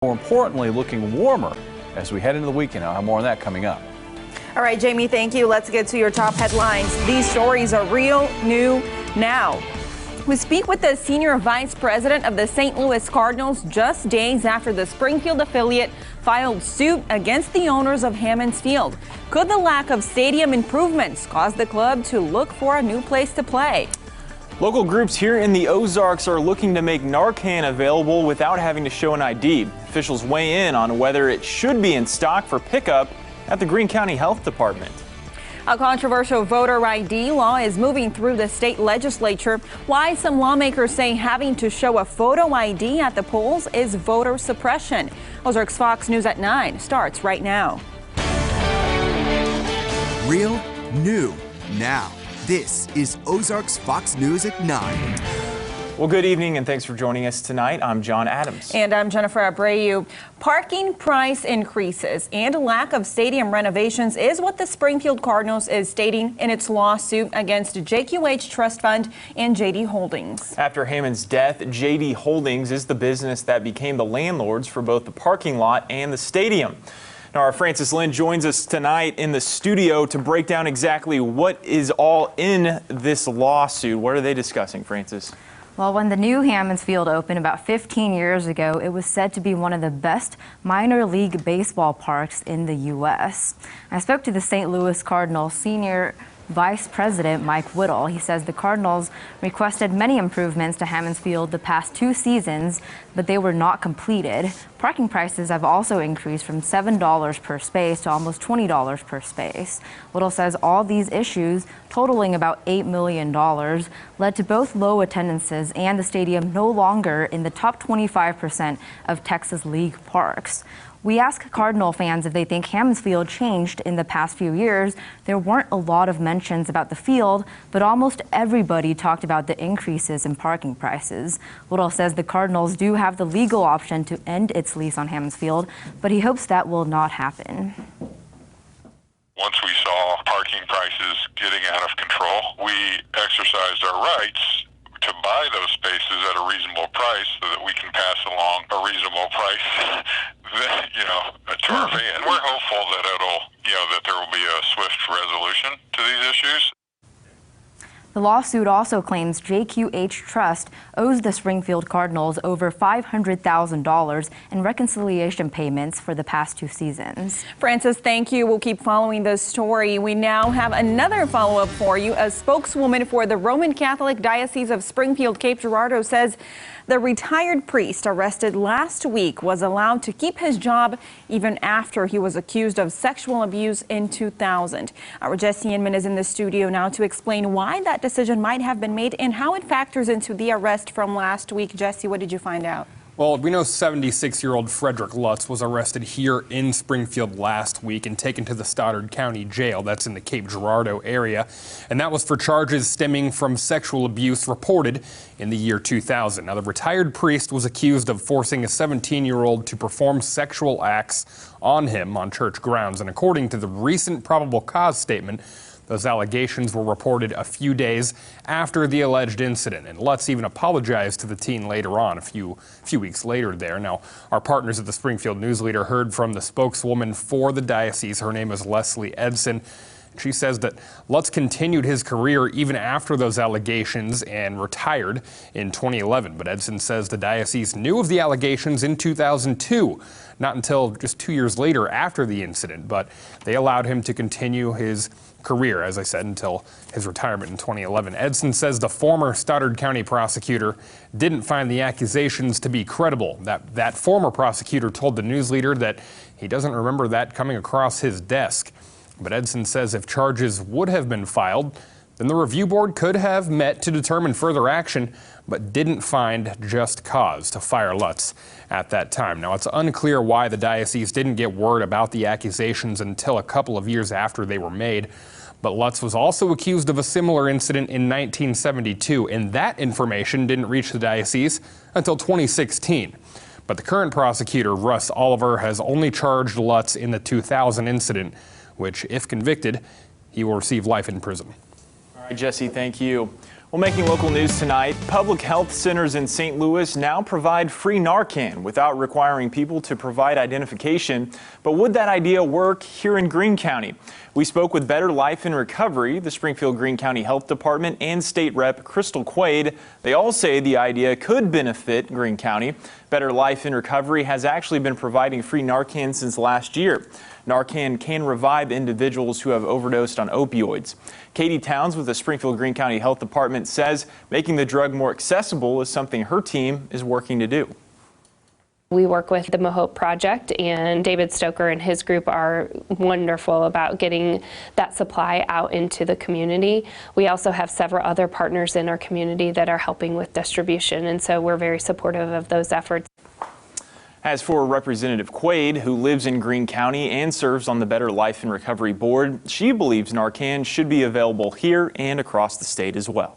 More importantly, looking warmer as we head into the weekend. I'll have more on that coming up. All right, Jamie, thank you. Let's get to your top headlines. These stories are real new now. We speak with the senior vice president of the St. Louis Cardinals just days after the Springfield affiliate filed suit against the owners of Hammonds Field. Could the lack of stadium improvements cause the club to look for a new place to play? Local groups here in the Ozarks are looking to make Narcan available without having to show an ID. Officials weigh in on whether it should be in stock for pickup at the Greene County Health Department. A controversial voter ID law is moving through the state legislature. Why some lawmakers say having to show a photo ID at the polls is voter suppression. Ozarks Fox News at 9 starts right now. Real, new, now. This is Ozarks Fox News at 9. Well, good evening and thanks for joining us tonight. I'm John Adams. And I'm Jennifer Abreu. Parking price increases and a lack of stadium renovations is what the Springfield Cardinals is stating in its lawsuit against JQH Trust Fund and JD Holdings. After Hammond's death, JD Holdings is the business that became the landlords for both the parking lot and the stadium. Now, our Francis Lynn joins us tonight in the studio to break down exactly what is all in this lawsuit. What are they discussing, Francis? Well, when the new Hammonds Field opened about 15 years ago, it was said to be one of the best minor league baseball parks in the U.S. I spoke to the St. Louis Cardinals senior Vice President Mike Whittle. He says the Cardinals requested many improvements to Hammonds Field the past 2 seasons, but they were not completed. Parking prices have also increased from $7 per space to almost $20 per space. Whittle says all these issues, totaling about $8 million, led to both low attendances and the stadium no longer in the top 25% of Texas League parks. We asked Cardinal fans if they think Hammonds Field changed in the past few years. There weren't a lot of mentions about the field, but almost everybody talked about the increases in parking prices. Whittle says the Cardinals do have the legal option to end its lease on Hammonds Field, but he hopes that will not happen. Once we saw parking prices getting out of control, we exercised our rights to buy those spaces at a reasonable price so that we can pass along a reasonable price to our fans. We're hopeful that that there will be a swift resolution to these issues. The lawsuit also claims JQH Trust owes the Springfield Cardinals over $500,000 in reconciliation payments for the past 2 seasons. Francis, thank you. We'll keep following this story. We now have another follow-up for you. A spokeswoman for the Roman Catholic Diocese of Springfield, Cape Girardeau, says the retired priest arrested last week was allowed to keep his job even after he was accused of sexual abuse in 2000. Our Jesse Inman is in the studio now to explain why that decision might have been made and how it factors into the arrest from last week. Jesse, what did you find out? Well, we know 76-year-old Frederick Lutz was arrested here in Springfield last week and taken to the Stoddard County Jail. That's in the Cape Girardeau area. And that was for charges stemming from sexual abuse reported in the year 2000. Now, the retired priest was accused of forcing a 17-year-old to perform sexual acts on him on church grounds. And according to the recent probable cause statement, those allegations were reported a few days after the alleged incident, and Lutz even apologized to the teen later on, a few weeks later there. Now, our partners at the Springfield News Leader heard from the spokeswoman for the diocese. Her name is Leslie Edson. She says that Lutz continued his career even after those allegations and retired in 2011. But Edson says the diocese knew of the allegations in 2002, not until just 2 years later after the incident. But they allowed him to continue his career, as I said, until his retirement in 2011. Edson says the former Stoddard County prosecutor didn't find the accusations to be credible. That former prosecutor told the News Leader that he doesn't remember that coming across his desk. But Edson says if charges would have been filed, then the review board could have met to determine further action, but didn't find just cause to fire Lutz at that time. Now, it's unclear why the diocese didn't get word about the accusations until a couple of years after they were made. But Lutz was also accused of a similar incident in 1972, and that information didn't reach the diocese until 2016. But the current prosecutor, Russ Oliver, has only charged Lutz in the 2000 incident, which, if convicted, he will receive life in prison. All right, Jesse, thank you. Well, making local news tonight, public health centers in St. Louis now provide free Narcan without requiring people to provide identification. But would that idea work here in Greene County? We spoke with Better Life in Recovery, the Springfield-Greene County Health Department, and State Rep Crystal Quaid. They all say the idea could benefit Greene County. Better Life in Recovery has actually been providing free Narcan since last year. Narcan can revive individuals who have overdosed on opioids. Katie Towns with the Springfield-Greene County Health Department says making the drug more accessible is something her team is working to do. We work with the Mahope Project, and David Stoker and his group are wonderful about getting that supply out into the community. We also have several other partners in our community that are helping with distribution, and so we're very supportive of those efforts. As for Representative Quaid, who lives in Greene County and serves on the Better Life in Recovery Board, she believes Narcan should be available here and across the state as well.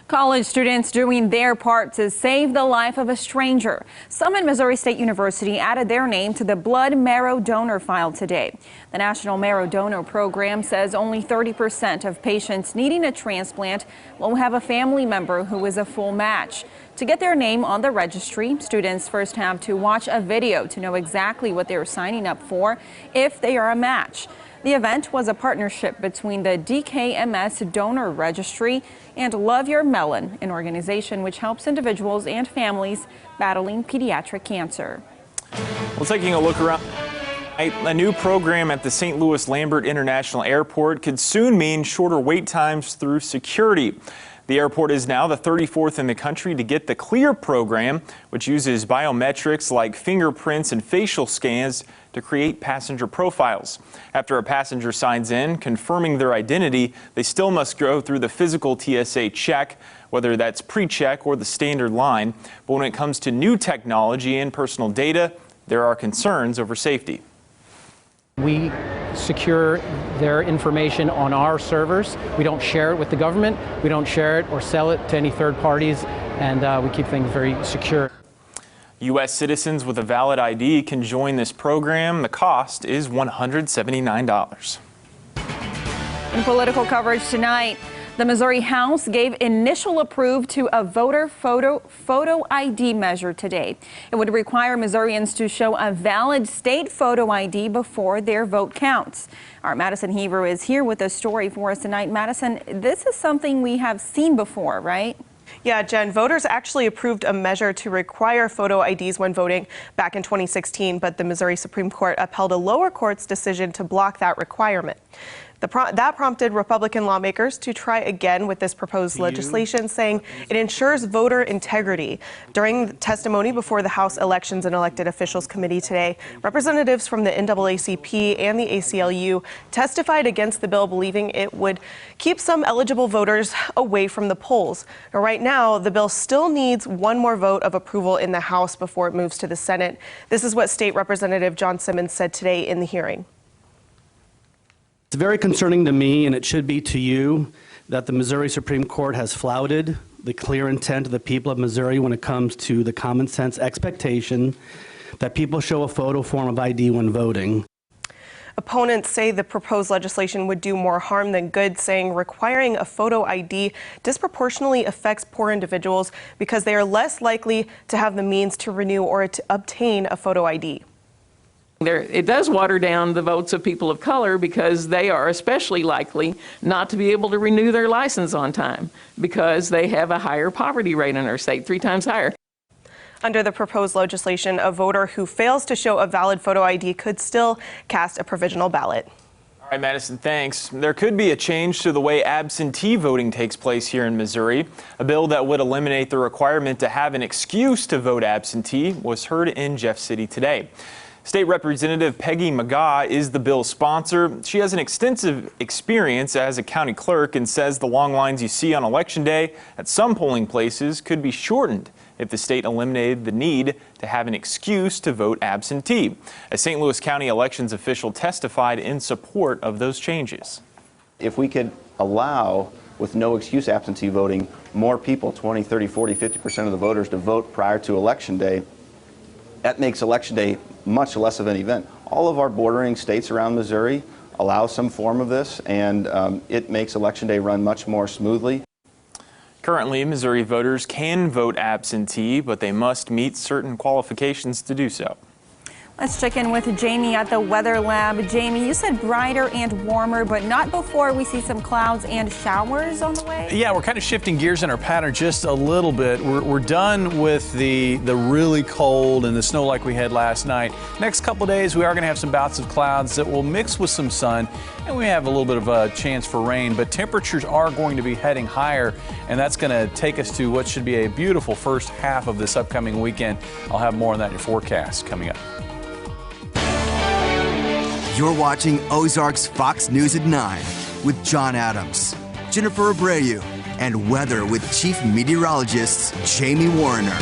College students doing their part to save the life of a stranger. Some at Missouri State University added their name to the blood marrow donor file today. The National Marrow Donor Program says only 30% of patients needing a transplant will have a family member who is a full match. To get their name on the registry, students first have to watch a video to know exactly what they are signing up for if they are a match. The event was a partnership between the DKMS Donor Registry and Love Your Melon, an organization which helps individuals and families battling pediatric cancer. Well, taking a look around, a new program at the St. Louis Lambert International Airport could soon mean shorter wait times through security. The airport is now the 34th in the country to get the CLEAR program, which uses biometrics like fingerprints and facial scans to create passenger profiles. After a passenger signs in, confirming their identity, they still must go through the physical TSA check, whether that's pre-check or the standard line. But when it comes to new technology and personal data, there are concerns over safety. We secure their information on our servers. We don't share it with the government. We don't share it or sell it to any third parties, and we keep things very secure. U.S. citizens with a valid ID can join this program. The cost is $179. In political coverage tonight, the Missouri House gave initial approval to a voter photo ID measure today. It would require Missourians to show a valid state photo ID before their vote counts. Our Madison Heaver is here with a story for us tonight. Madison, this is something we have seen before, right? Yeah, Jen, voters actually approved a measure to require photo IDs when voting back in 2016, but the Missouri Supreme Court upheld a lower court's decision to block that requirement. That prompted Republican lawmakers to try again with this proposed legislation, saying it ensures voter integrity. During testimony before the House Elections and Elected Officials Committee today, representatives from the NAACP and the ACLU testified against the bill, believing it would keep some eligible voters away from the polls. Now, right now, the bill still needs one more vote of approval in the House before it moves to the Senate. This is what State Representative John Simmons said today in the hearing. It's very concerning to me, and it should be to you, that the Missouri Supreme Court has flouted the clear intent of the people of Missouri when it comes to the common sense expectation that people show a photo form of ID when voting. Opponents say the proposed legislation would do more harm than good, saying requiring a photo ID disproportionately affects poor individuals because they are less likely to have the means to renew or to obtain a photo ID. It does water down the votes of people of color because they are especially likely not to be able to renew their license on time because they have a higher poverty rate in our state, 3 times higher. Under the proposed legislation, a voter who fails to show a valid photo ID could still cast a provisional ballot. All right, Madison, thanks. There could be a change to the way absentee voting takes place here in Missouri. A bill that would eliminate the requirement to have an excuse to vote absentee was heard in Jeff City today. State Representative Peggy McGaugh is the bill's sponsor. She has an extensive experience as a county clerk and says the long lines you see on Election Day at some polling places could be shortened if the state eliminated the need to have an excuse to vote absentee. A St. Louis County elections official testified in support of those changes. If we could allow, with no excuse absentee voting, more people, 20, 30, 40, 50% of the voters to vote prior to Election Day, that makes Election Day much less of an event. All of our bordering states around Missouri allow some form of this, and it makes Election Day run much more smoothly. Currently, Missouri voters can vote absentee, but they must meet certain qualifications to do so. Let's check in with Jamie at the Weather Lab. Jamie, you said brighter and warmer, but not before we see some clouds and showers on the way? Yeah, we're kind of shifting gears in our pattern just a little bit. We're done with the really cold and the snow like we had last night. Next couple days, we are going to have some bouts of clouds that will mix with some sun, and we have a little bit of a chance for rain, but temperatures are going to be heading higher, and that's going to take us to what should be a beautiful first half of this upcoming weekend. I'll have more on that in your forecast coming up. You're watching Ozarks Fox News at 9 with John Adams, Jennifer Abreu, and weather with Chief Meteorologist Jamie Warner.